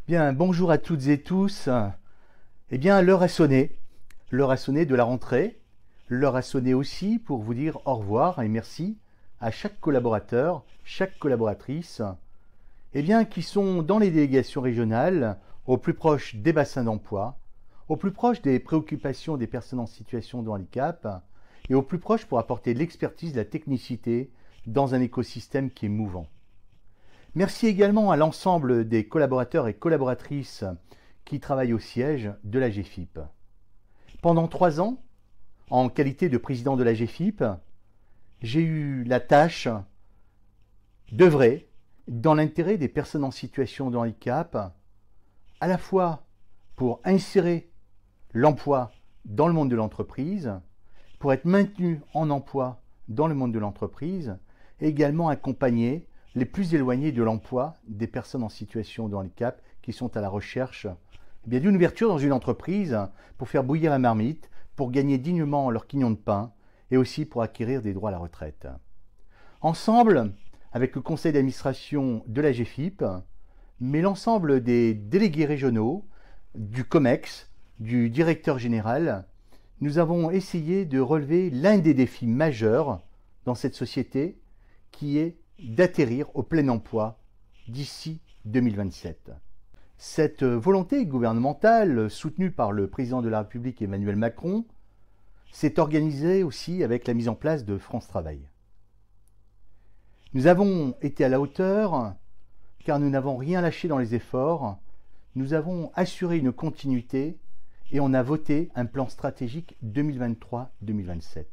Bien, bonjour à toutes et tous. Eh bien, l'heure a sonné. L'heure a sonné de la rentrée. L'heure a sonné aussi pour vous dire au revoir et merci à chaque collaborateur, chaque collaboratrice, eh bien, qui sont dans les délégations régionales, au plus proche des bassins d'emploi, au plus proche des préoccupations des personnes en situation de handicap et au plus proche pour apporter de l'expertise, de la technicité dans un écosystème qui est mouvant. Merci également à l'ensemble des collaborateurs et collaboratrices qui travaillent au siège de la GFIP. Pendant 3 ans, en qualité de président de la GFIP, j'ai eu la tâche d'œuvrer dans l'intérêt des personnes en situation de handicap, à la fois pour insérer l'emploi dans le monde de l'entreprise, pour être maintenu en emploi dans le monde de l'entreprise, et également accompagner les plus éloignés de l'emploi des personnes en situation de handicap qui sont à la recherche d'une ouverture dans une entreprise pour faire bouillir la marmite, pour gagner dignement leur quignon de pain et aussi pour acquérir des droits à la retraite. Ensemble, avec le conseil d'administration de la GFIP, mais l'ensemble des délégués régionaux, du COMEX, du directeur général, nous avons essayé de relever l'un des défis majeurs dans cette société qui est d'atterrir au plein emploi d'ici 2027. Cette volonté gouvernementale, soutenue par le président de la République Emmanuel Macron, s'est organisée aussi avec la mise en place de France Travail. Nous avons été à la hauteur car nous n'avons rien lâché dans les efforts, nous avons assuré une continuité et on a voté un plan stratégique 2023-2027.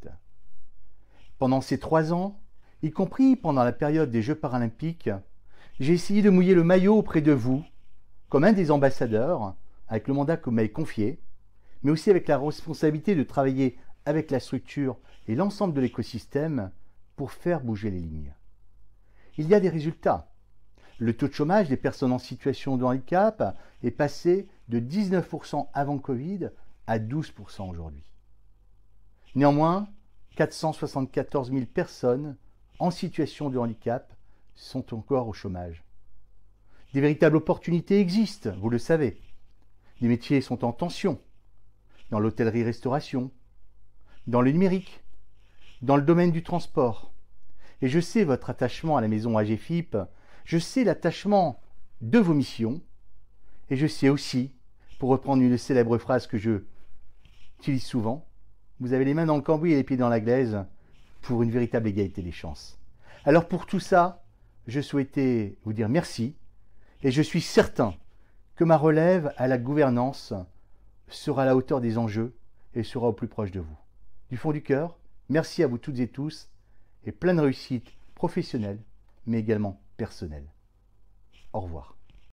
Pendant ces 3 ans, y compris pendant la période des Jeux paralympiques, j'ai essayé de mouiller le maillot auprès de vous, comme un des ambassadeurs, avec le mandat que vous m'avez confié, mais aussi avec la responsabilité de travailler avec la structure et l'ensemble de l'écosystème pour faire bouger les lignes. Il y a des résultats. Le taux de chômage des personnes en situation de handicap est passé de 19% avant Covid à 12% aujourd'hui. Néanmoins, 474 000 personnes en situation de handicap sont encore au chômage. Des véritables opportunités existent, vous le savez. Les métiers sont en tension, dans l'hôtellerie-restauration, dans le numérique, dans le domaine du transport. Et je sais votre attachement à la maison AGFIP, je sais l'attachement de vos missions, et je sais aussi, pour reprendre une célèbre phrase que je utilise souvent, vous avez les mains dans le cambouis et les pieds dans la glaise pour une véritable égalité des chances. Alors pour tout ça, je souhaitais vous dire merci, et je suis certain que ma relève à la gouvernance sera à la hauteur des enjeux et sera au plus proche de vous. Du fond du cœur, merci à vous toutes et tous, et pleine réussite professionnelle, mais également personnelle. Au revoir.